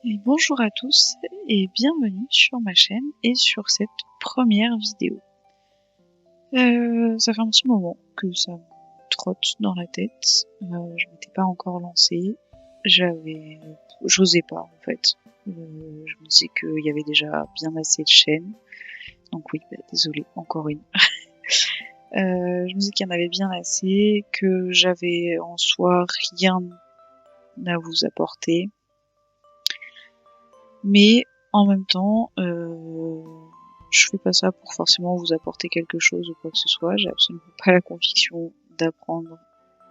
Et bonjour à tous et bienvenue sur ma chaîne et sur cette première vidéo. Ça fait un petit moment que ça me trotte dans la tête. Je m'étais pas encore lancée. J'osais pas en fait. Je me disais qu'il y avait déjà bien assez de chaînes. Donc oui, désolée, encore une. Je me disais qu'il y en avait bien assez, que j'avais en soi rien à vous apporter. Mais en même temps, je fais pas ça pour forcément vous apporter quelque chose ou quoi que ce soit. J'ai absolument pas la conviction d'apprendre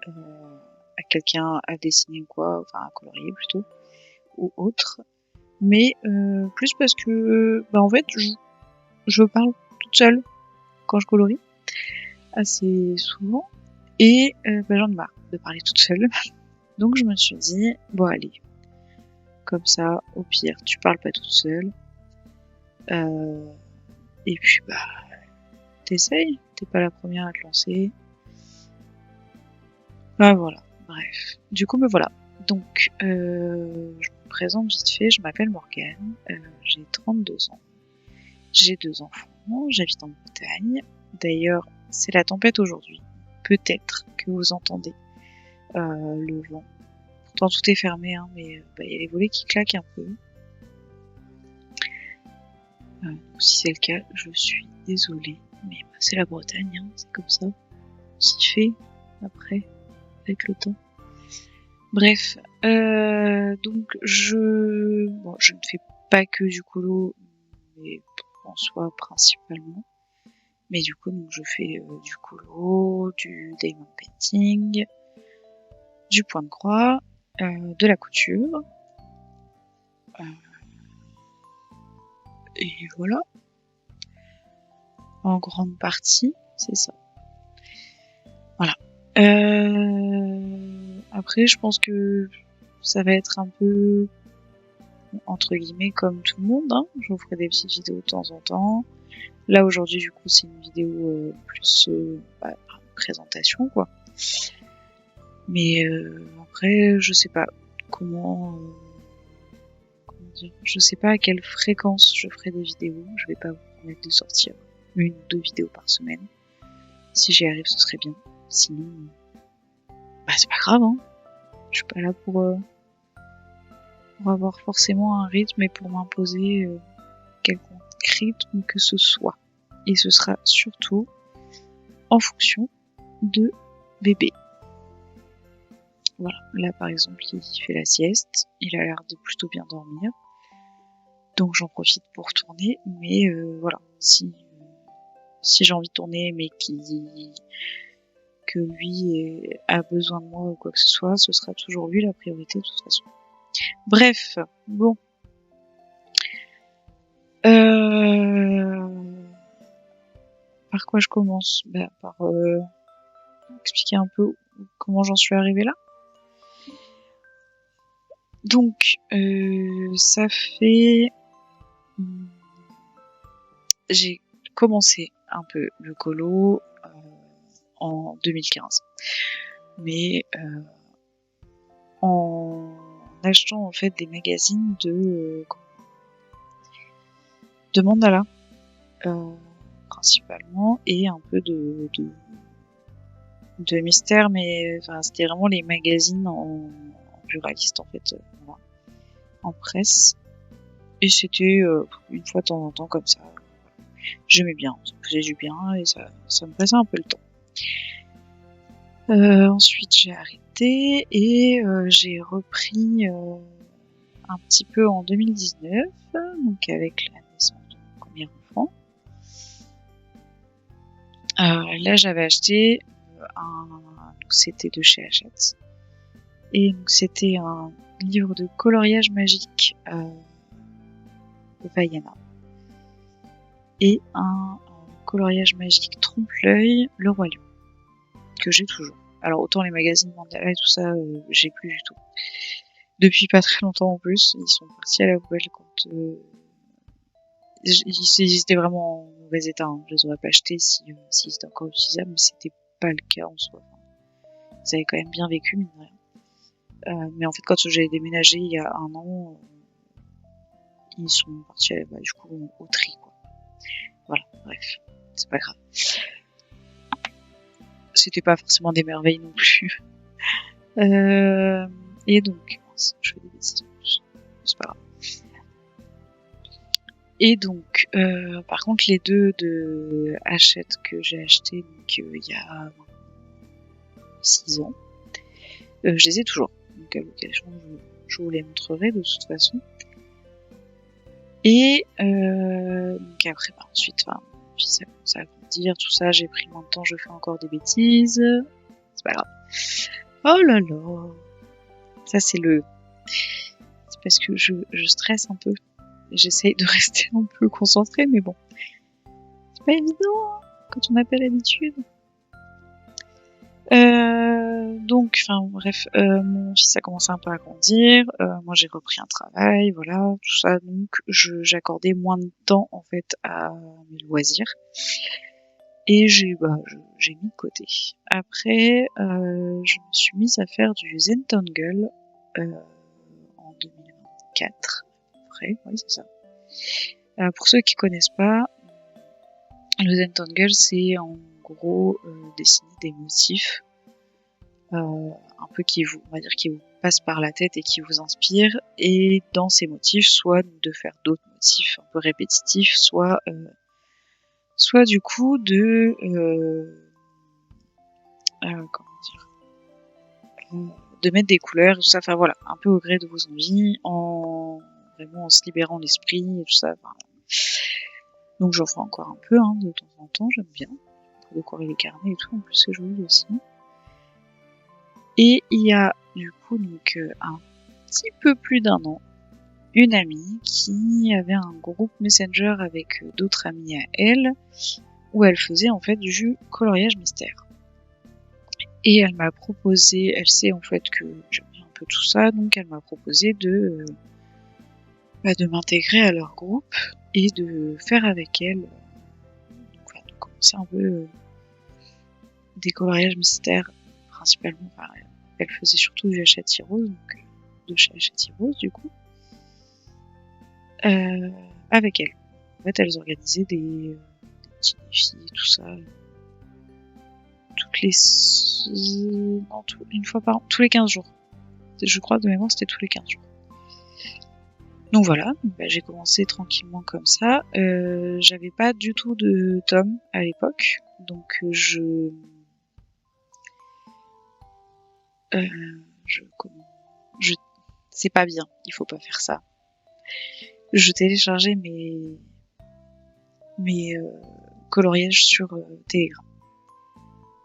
à quelqu'un à dessiner ou quoi, enfin à colorier plutôt, ou autre. Mais plus parce que, en fait, je parle toute seule quand je colorie, assez souvent, et j'en ai marre de parler toute seule. Donc je me suis dit, bon allez, comme ça, au pire, tu parles pas toute seule. Et puis t'essayes, t'es pas la première à te lancer. Voilà, bref. Du coup, me voilà. Donc, je me présente vite fait, je m'appelle Morgane, j'ai 32 ans, j'ai 2 enfants, j'habite en Bretagne. D'ailleurs, c'est la tempête aujourd'hui. Peut-être que vous entendez le vent. Pourtant, tout est fermé, hein, mais y a les volets qui claquent un peu. Si c'est le cas, je suis désolée, mais c'est la Bretagne, hein, c'est comme ça. S'y fait après, avec le temps. Bref, donc je ne fais pas que du colo, mais en soi principalement. Mais du coup, donc je fais du colo, du diamond painting, du point de croix, de la couture. Et voilà. En grande partie, c'est ça. Voilà. Après, je pense que ça va être un peu entre guillemets comme tout le monde, hein. Je vous ferai des petites vidéos de temps en temps. Là aujourd'hui du coup c'est une vidéo plus présentation quoi. Mais après je sais pas comment dire, je sais pas à quelle fréquence je ferai des vidéos. Je vais pas vous promettre de sortir 1 ou 2 vidéos par semaine. Si j'y arrive ce serait bien. Sinon c'est pas grave hein. Je suis pas là pour avoir forcément un rythme et pour m'imposer quelconque rythme que ce soit. Et ce sera surtout en fonction de bébé. Voilà, là par exemple il fait la sieste, il a l'air de plutôt bien dormir, donc j'en profite pour tourner, mais voilà, si j'ai envie de tourner mais que lui a besoin de moi ou quoi que ce soit, ce sera toujours lui la priorité de toute façon. Bref, bon. Par quoi je commence? Par expliquer un peu comment j'en suis arrivée là. Donc, ça fait... J'ai commencé un peu le colo en 2015. Mais en achetant en fait des magazines de mandala principalement et un peu de mystère, mais c'était vraiment les magazines en pluraliste en fait, voilà, en presse. Et c'était une fois de temps en temps comme ça. J'aimais bien, ça me faisait du bien et ça me passait un peu le temps. Ensuite j'ai arrêté et j'ai repris un petit peu en 2019, donc avec la naissance de mon premier enfant. Là j'avais acheté donc c'était de chez Hachette, et donc c'était un livre de coloriage magique de Vaiana et un coloriage magique trompe-l'œil Le Roi Lion, que j'ai toujours. Alors autant les magazines mandala et tout ça, j'ai plus du tout. Depuis pas très longtemps en plus, ils sont partis à la poubelle quand ils étaient vraiment en mauvais état, hein. Je les aurais pas achetés si étaient encore utilisables, mais c'était pas le cas en soi. Ils avaient quand même bien vécu, mine de rien. Mais en fait, quand j'ai déménagé il y a 1 an, ils sont partis du coup au tri, quoi. Voilà, bref, c'est pas grave. C'était pas forcément des merveilles non plus. Et donc, je fais des bêtises, c'est pas grave. Et donc, par contre, les deux de Hachette que j'ai acheté donc il y a 6 ans, je les ai toujours. Donc à l'occasion, je vous les montrerai de toute façon. Et donc après, ensuite, puis ça commence à grandir, tout ça. J'ai pris moins de temps, je fais encore des bêtises. C'est pas grave. Oh là là, ça c'est parce que je stresse un peu. J'essaye de rester un peu concentrée, mais bon, c'est pas évident quand on n'a pas l'habitude. Donc, bref, mon fils a commencé un peu à grandir. Moi, j'ai repris un travail, voilà, tout ça. Donc, j'accordais moins de temps en fait à mes loisirs. Et j'ai mis de côté. Après, je me suis mise à faire du Zentangle en 2024. Après, oui, c'est ça. Pour ceux qui connaissent pas, le Zentangle, c'est en gros dessiner des motifs un peu qui vous passent par la tête et qui vous inspirent. Et dans ces motifs, soit de faire d'autres motifs un peu répétitifs, soit du coup de de mettre des couleurs, tout ça, enfin voilà, un peu au gré de vos envies, vraiment en se libérant l'esprit et tout ça. Donc j'en fais encore un peu de temps en temps, j'aime bien, pour décorer les carnets et tout, en plus c'est joli aussi. Et il y a du coup donc un petit peu plus d'un an, une amie qui avait un groupe Messenger avec d'autres amies à elle, où elle faisait en fait du coloriage mystère. Et elle m'a proposé, elle sait en fait que j'aime bien un peu tout ça, donc elle m'a proposé de m'intégrer à leur groupe et de faire avec elle, de commencer un peu des coloriages mystères principalement. Elle faisait surtout du Hachette Heroes, donc de chez Hachette Heroes du coup, avec elle. En fait, elles organisaient des petits défis, tout ça. Une fois par an, tous les 15 jours. Je crois de mémoire c'était tous les 15 jours. Donc voilà, j'ai commencé tranquillement comme ça. J'avais pas du tout de tome à l'époque, donc c'est pas bien, il faut pas faire ça. Je téléchargeais mes coloriages sur Telegram.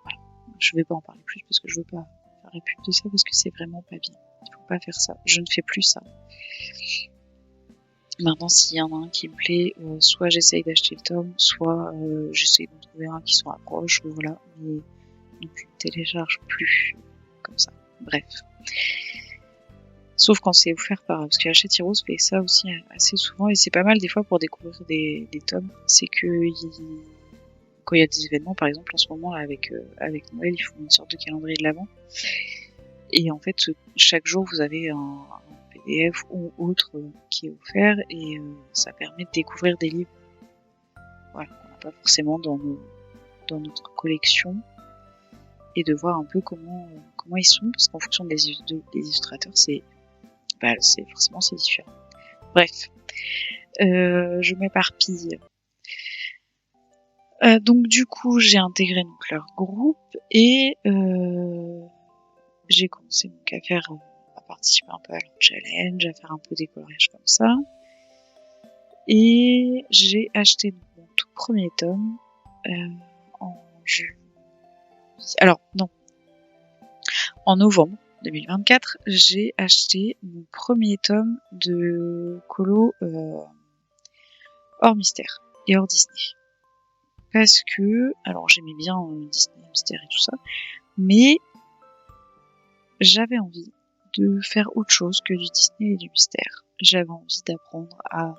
Voilà. Je vais pas en parler plus parce que je veux pas faire la pub de ça parce que c'est vraiment pas bien. Il faut pas faire ça. Je ne fais plus ça. Maintenant, s'il y en a un qui me plaît, soit j'essaye d'acheter le tome, soit j'essaye d'en trouver un qui soit proche, voilà. Mais je ne télécharge plus comme ça. Bref. Sauf quand c'est offert parce que Hachette Heroes fait ça aussi assez souvent et c'est pas mal des fois pour découvrir des tomes. C'est que quand il y a des événements, par exemple en ce moment là, avec Noël, ils font une sorte de calendrier de l'Avent. Et en fait, chaque jour vous avez un PDF ou autre qui est offert et ça permet de découvrir des livres. Voilà, qu'on n'a pas forcément dans notre collection et de voir un peu comment ils sont parce qu'en fonction des illustrateurs, c'est forcément c'est différent. Bref, je m'éparpille. Donc du coup, j'ai intégré leur groupe et j'ai commencé donc à participer un peu à leur challenge, à faire un peu des coloriages comme ça. Et j'ai acheté mon tout premier tome en novembre 2024, j'ai acheté mon premier tome de colo hors mystère et hors Disney. Parce que, alors j'aimais bien Disney, mystère et tout ça, mais j'avais envie de faire autre chose que du Disney et du mystère. J'avais envie d'apprendre à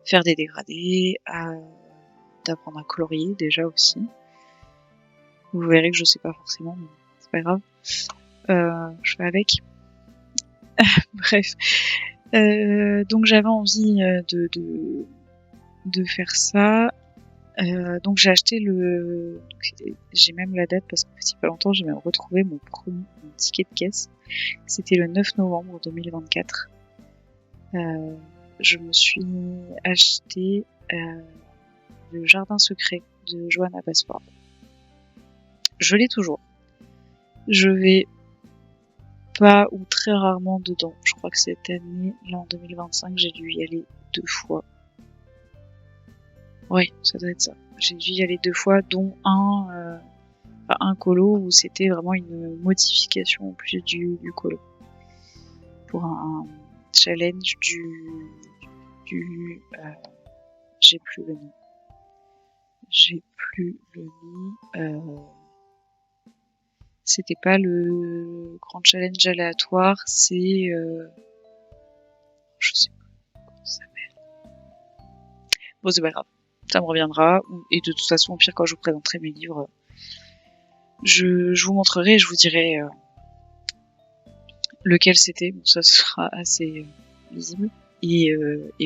faire des dégradés, d'apprendre à colorier déjà aussi. Vous verrez que je sais pas forcément, mais c'est pas grave. Je fais avec. Bref. Donc j'avais envie de faire ça. Donc j'ai acheté j'ai même la date parce que c'est pas longtemps, j'ai même retrouvé mon ticket de caisse. C'était le 9 novembre 2024. Je me suis acheté le Jardin secret de Johanna Basford. Je l'ai toujours. Je vais pas ou très rarement dedans. Je crois que cette année, là en 2025, j'ai dû y aller 2 fois. Ouais, ça doit être ça. J'ai dû y aller 2 fois, dont un colo où c'était vraiment une modification en plus du colo. Pour un challenge j'ai plus le nom. C'était pas le grand challenge aléatoire, c'est je sais pas comment ça s'appelle. Bon, c'est pas grave, ça me reviendra. Et de toute façon, au pire, quand je vous présenterai mes livres, je vous montrerai et je vous dirai lequel c'était. Bon, ça sera assez visible et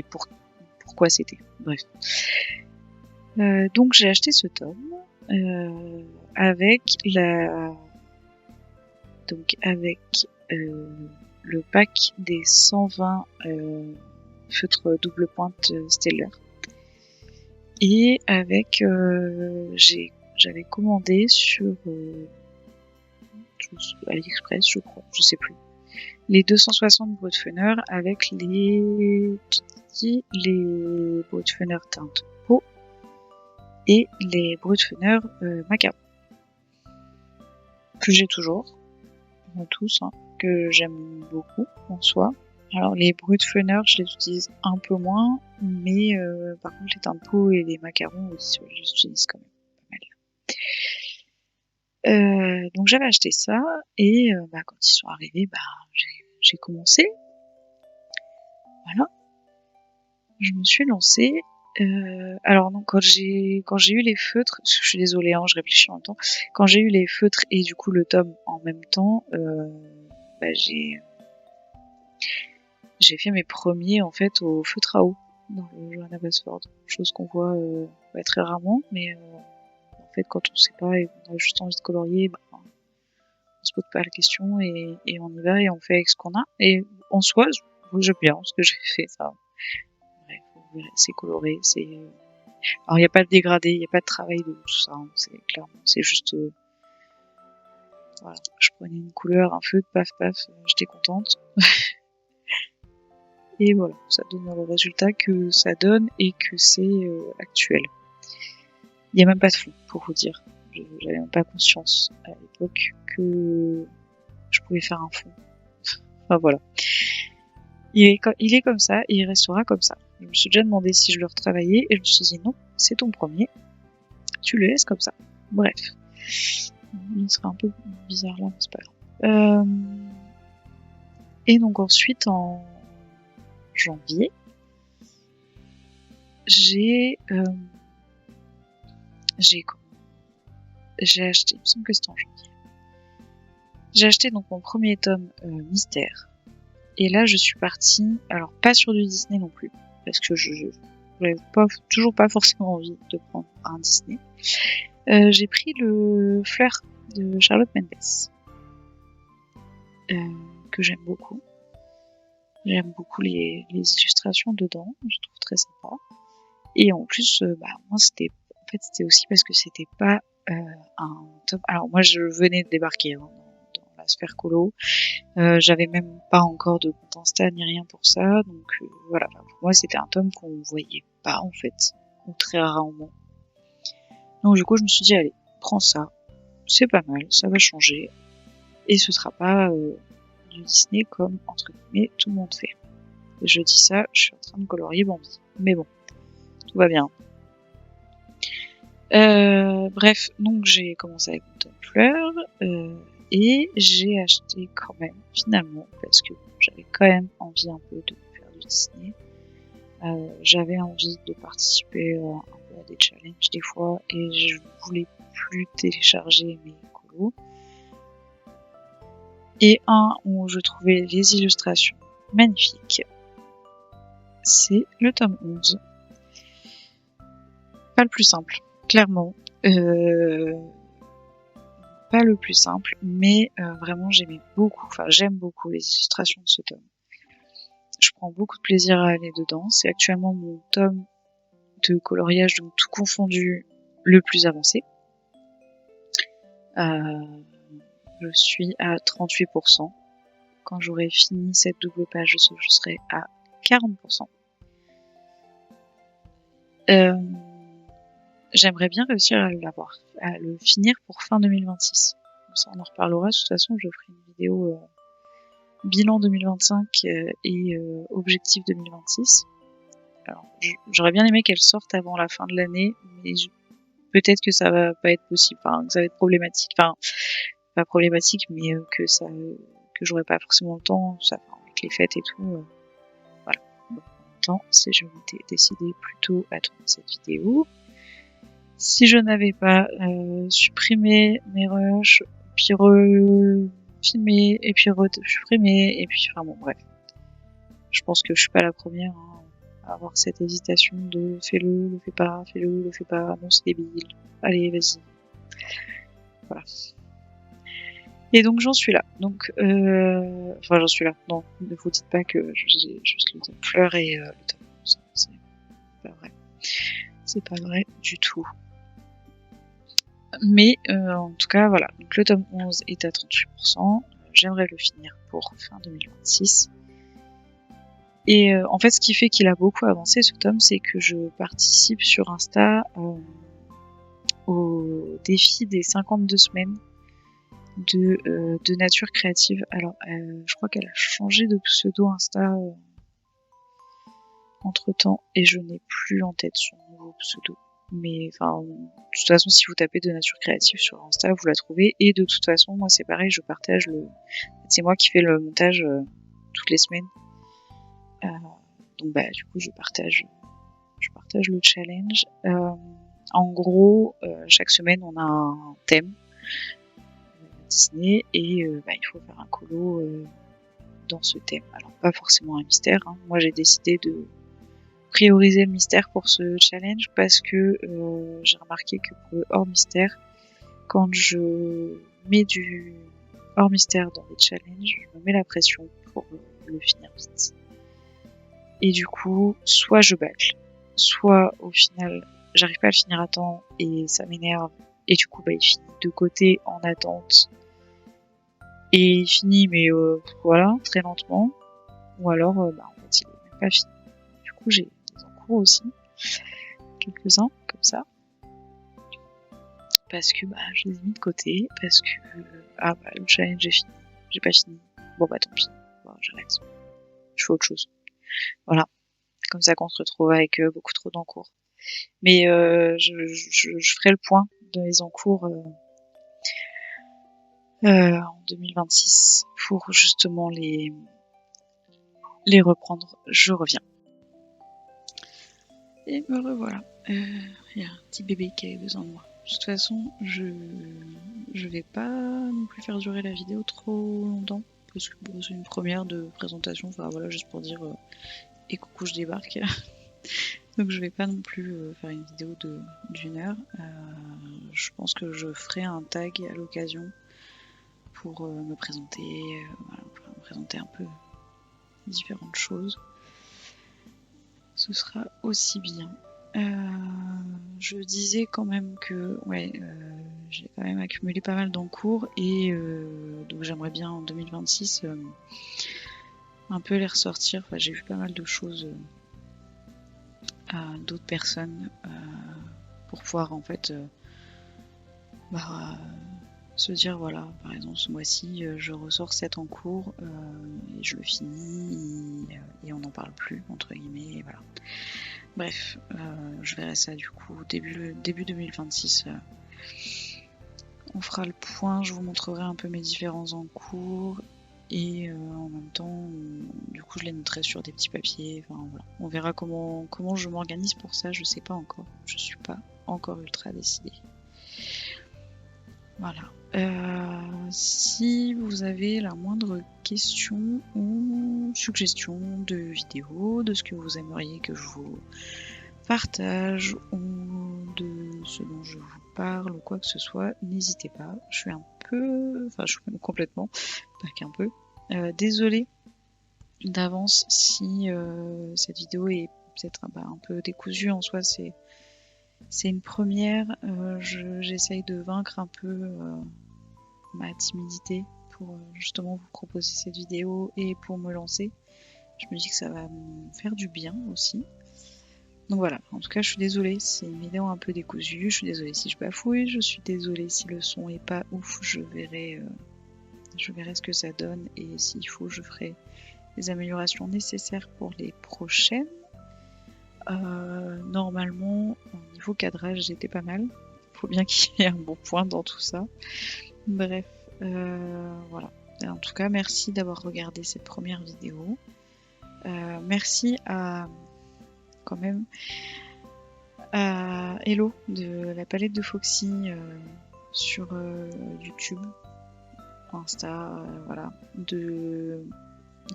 pourquoi c'était. Bref. Donc j'ai acheté ce tome avec le pack des 120 feutres double pointe Stellar. Et avec j'avais commandé sur AliExpress, je crois, je sais plus, les 260 Broadfunner avec les Broadfunner teinte peau et les Broadfunner macaron que j'ai toujours, tous, hein, que j'aime beaucoup en soi. Alors les Broadfunner, je les utilise un peu moins, mais par contre les teintes peau et les macarons, oui, je les utilise quand même pas mal. Donc j'avais acheté ça et quand ils sont arrivés, j'ai commencé. Voilà. Je me suis lancée. Alors donc quand j'ai eu les feutres, je suis désolée, hein, je réfléchis en même temps. Quand j'ai eu les feutres et du coup le tome en même temps, j'ai fait mes premiers en fait au feutre à eau dans le Johanna Basford, chose qu'on voit très rarement, mais en fait quand on sait pas et qu'on a juste envie de colorier, on se pose pas la question et on y va et on fait avec ce qu'on a. Et en soi, j'aime bien ce que j'ai fait, ça. Bref, c'est coloré, c'est. Alors il n'y a pas de dégradé, il n'y a pas de travail de tout ça, hein, c'est juste. Voilà, je prenais une couleur, un feu, paf, j'étais contente. Et voilà, ça donne le résultat que ça donne et que c'est actuel. Il n'y a même pas de fond, pour vous dire. J'avais même pas conscience à l'époque que je pouvais faire un fond. Enfin voilà. Il est comme ça et il restera comme ça. Je me suis déjà demandé si je le retravaillais et je me suis dit non, c'est ton premier. Tu le laisses comme ça. Bref. Il serait un peu bizarre là, mais c'est pas grave. Et donc ensuite, en janvier, j'ai acheté, il me semble que c'était en janvier. J'ai acheté donc mon premier tome Mystère. Et là, je suis partie, alors pas sur du Disney non plus, parce que je n'avais toujours pas forcément envie de prendre un Disney. J'ai pris le Fleur de Charlotte Mendes, que j'aime beaucoup. J'aime beaucoup les illustrations dedans, je trouve très sympa. Et en plus, moi c'était aussi parce que c'était pas un tome. Alors moi je venais de débarquer dans la sphère colo. J'avais même pas encore de compte Insta ni rien pour ça, donc voilà. Pour moi c'était un tome qu'on voyait pas en fait, ou très rarement. Donc du coup je me suis dit allez, prends ça, c'est pas mal, ça va changer, et ce sera pas du Disney comme entre guillemets tout le monde fait. Et je dis ça, je suis en train de colorier Bambi, mais bon, tout va bien. Bref, donc j'ai commencé avec mon tome Fleur. Et j'ai acheté quand même, finalement, parce que j'avais quand même envie un peu de faire du Disney. J'avais envie de participer un peu à des challenges des fois, et je voulais plus télécharger mes colos. Et un où je trouvais les illustrations magnifiques, c'est le tome 11. Pas le plus simple, clairement. Pas le plus simple, mais vraiment j'aime beaucoup les illustrations de ce tome. Je prends beaucoup de plaisir à aller dedans. C'est actuellement mon tome de coloriage, donc tout confondu, le plus avancé. Je suis à 38%. Quand j'aurai fini cette double page, je serai à 40%. J'aimerais bien réussir à le finir pour fin 2026. Ça, on en reparlera. De toute façon, je ferai une vidéo bilan 2025 et objectif 2026. Alors, j'aurais bien aimé qu'elle sorte avant la fin de l'année, mais peut-être que ça va pas être possible, enfin, que ça va être problématique. Enfin, pas problématique, mais que j'aurais pas forcément le temps, avec les fêtes et tout. Voilà. Bon, en même temps, si je m'étais décidé plutôt à tourner cette vidéo, si je n'avais pas supprimé mes rushs, puis refilmé, et puis supprimé, et puis, enfin bon, bref. Je pense que je suis pas la première à avoir cette hésitation de fais-le, le fais pas, fais-le, le fais pas, non c'est débile, allez vas-y. Voilà. Et donc j'en suis là. Donc, enfin j'en suis là. Non, ne vous dites pas que j'ai juste le tome fleur et le tome 11. C'est pas vrai. C'est pas vrai du tout. Mais en tout cas, voilà. Donc le tome 11 est à 38%. J'aimerais le finir pour fin 2026. Et en fait, ce qui fait qu'il a beaucoup avancé ce tome, c'est que je participe sur Insta au défi des 52 semaines de nature créative. Alors, je crois qu'elle a changé de pseudo Insta entre temps et je n'ai plus en tête son nouveau pseudo. Mais enfin, de toute façon, si vous tapez de nature créative sur Insta, vous la trouvez. Et de toute façon, moi c'est pareil, je partage c'est moi qui fais le montage toutes les semaines. Donc bah du coup, je partage le challenge. En gros, chaque semaine, on a un thème Disney et il faut faire un colo dans ce thème. Alors pas forcément un mystère, hein. Moi j'ai décidé de prioriser le mystère pour ce challenge parce que j'ai remarqué que pour le hors mystère, quand je mets du hors mystère dans les challenges, je me mets la pression pour le finir vite. Et du coup, soit je bâcle, soit au final j'arrive pas à le finir à temps et ça m'énerve et du coup il finit de côté en attente et il finit mais voilà, très lentement, ou alors en fait il est même pas fini. Du coup j'ai des encours aussi, quelques-uns comme ça, parce que je les ai mis de côté, parce que le challenge est fini, j'ai pas fini, bon tant pis, j'arrête, je fais autre chose, voilà, comme ça qu'on se retrouve avec beaucoup trop d'encours. Mais je ferai le point de mes encours en 2026 pour justement les reprendre. Je reviens. Et me revoilà. Il y a un petit bébé qui a besoin de moi. De toute façon, je vais pas non plus faire durer la vidéo trop longtemps parce que c'est une première de présentation. Enfin voilà, juste pour dire et coucou, je débarque. Donc je vais pas non plus faire une vidéo d'une heure. Je pense que je ferai un tag à l'occasion pour me présenter, pour me présenter un peu différentes choses. Ce sera aussi bien. Je disais quand même que j'ai quand même accumulé pas mal d'encours et donc j'aimerais bien en 2026 un peu les ressortir. Enfin, j'ai vu pas mal de choses à d'autres personnes pour pouvoir en fait se dire voilà, par exemple ce mois-ci je ressors 7 en cours et je le finis et on n'en parle plus entre guillemets et voilà. Bref, je verrai ça du coup début 2026. On fera le point, je vous montrerai un peu mes différents en cours et en même temps du coup je les noterai sur des petits papiers. Enfin voilà, on verra comment je m'organise pour ça, je sais pas encore, je suis pas encore ultra décidée. Voilà. Si vous avez la moindre question ou suggestions de vidéos, de ce que vous aimeriez que je vous partage ou de ce dont je vous parle ou quoi que ce soit, n'hésitez pas. Je suis un peu, enfin je suis même complètement, pas qu'un peu, désolée d'avance si cette vidéo est peut-être un peu décousue. En soi c'est une première, j'essaye de vaincre un peu ma timidité pour justement vous proposer cette vidéo et pour me lancer. Je me dis que ça va me faire du bien aussi. Donc voilà, en tout cas je suis désolée, c'est une vidéo un peu décousue, je suis désolée si je bafouille, je suis désolée si le son est pas ouf, je verrai ce que ça donne et s'il faut je ferai les améliorations nécessaires pour les prochaines. Normalement, au niveau cadrage, j'étais pas mal. Faut bien qu'il y ait un bon point dans tout ça. Bref, voilà. En tout cas, merci d'avoir regardé cette première vidéo. Merci à quand même à Hello de la palette de Foxy sur YouTube, Insta, voilà, de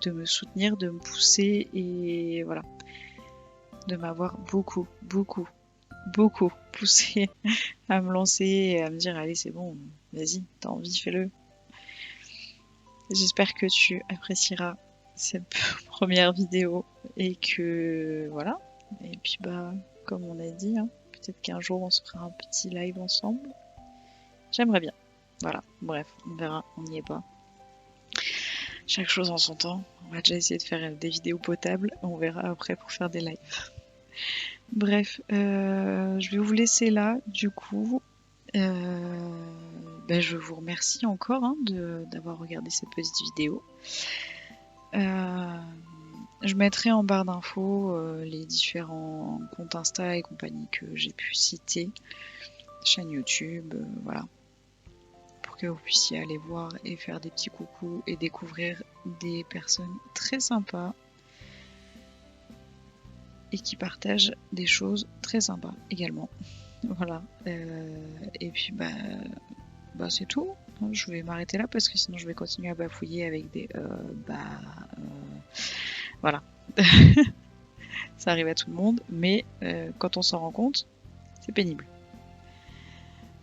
me soutenir, de me pousser et voilà, de m'avoir beaucoup poussé à me lancer et à me dire allez c'est bon, vas-y, t'as envie, fais-le. J'espère que tu apprécieras cette première vidéo et que voilà. Et puis bah comme on a dit, hein, peut-être qu'un jour on se fera un petit live ensemble. J'aimerais bien. Voilà, bref, on verra, on n'y est pas. Chaque chose en son temps. On va déjà essayer de faire des vidéos potables. On verra après pour faire des lives. Bref, je vais vous laisser là, du coup. Je vous remercie encore hein, d'avoir regardé cette petite vidéo. Je mettrai en barre d'infos les différents comptes Insta et compagnie que j'ai pu citer, chaîne YouTube, voilà, pour que vous puissiez aller voir et faire des petits coucous et découvrir des personnes très sympas et qui partagent des choses très sympas également. Voilà. Et puis bah c'est tout. Je vais m'arrêter là parce que sinon je vais continuer à bafouiller avec des voilà. Ça arrive à tout le monde, mais quand on s'en rend compte, c'est pénible.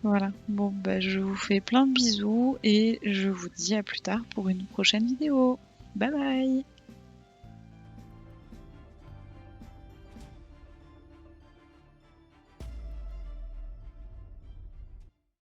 Voilà. Bon bah je vous fais plein de bisous et je vous dis à plus tard pour une prochaine vidéo. Bye bye.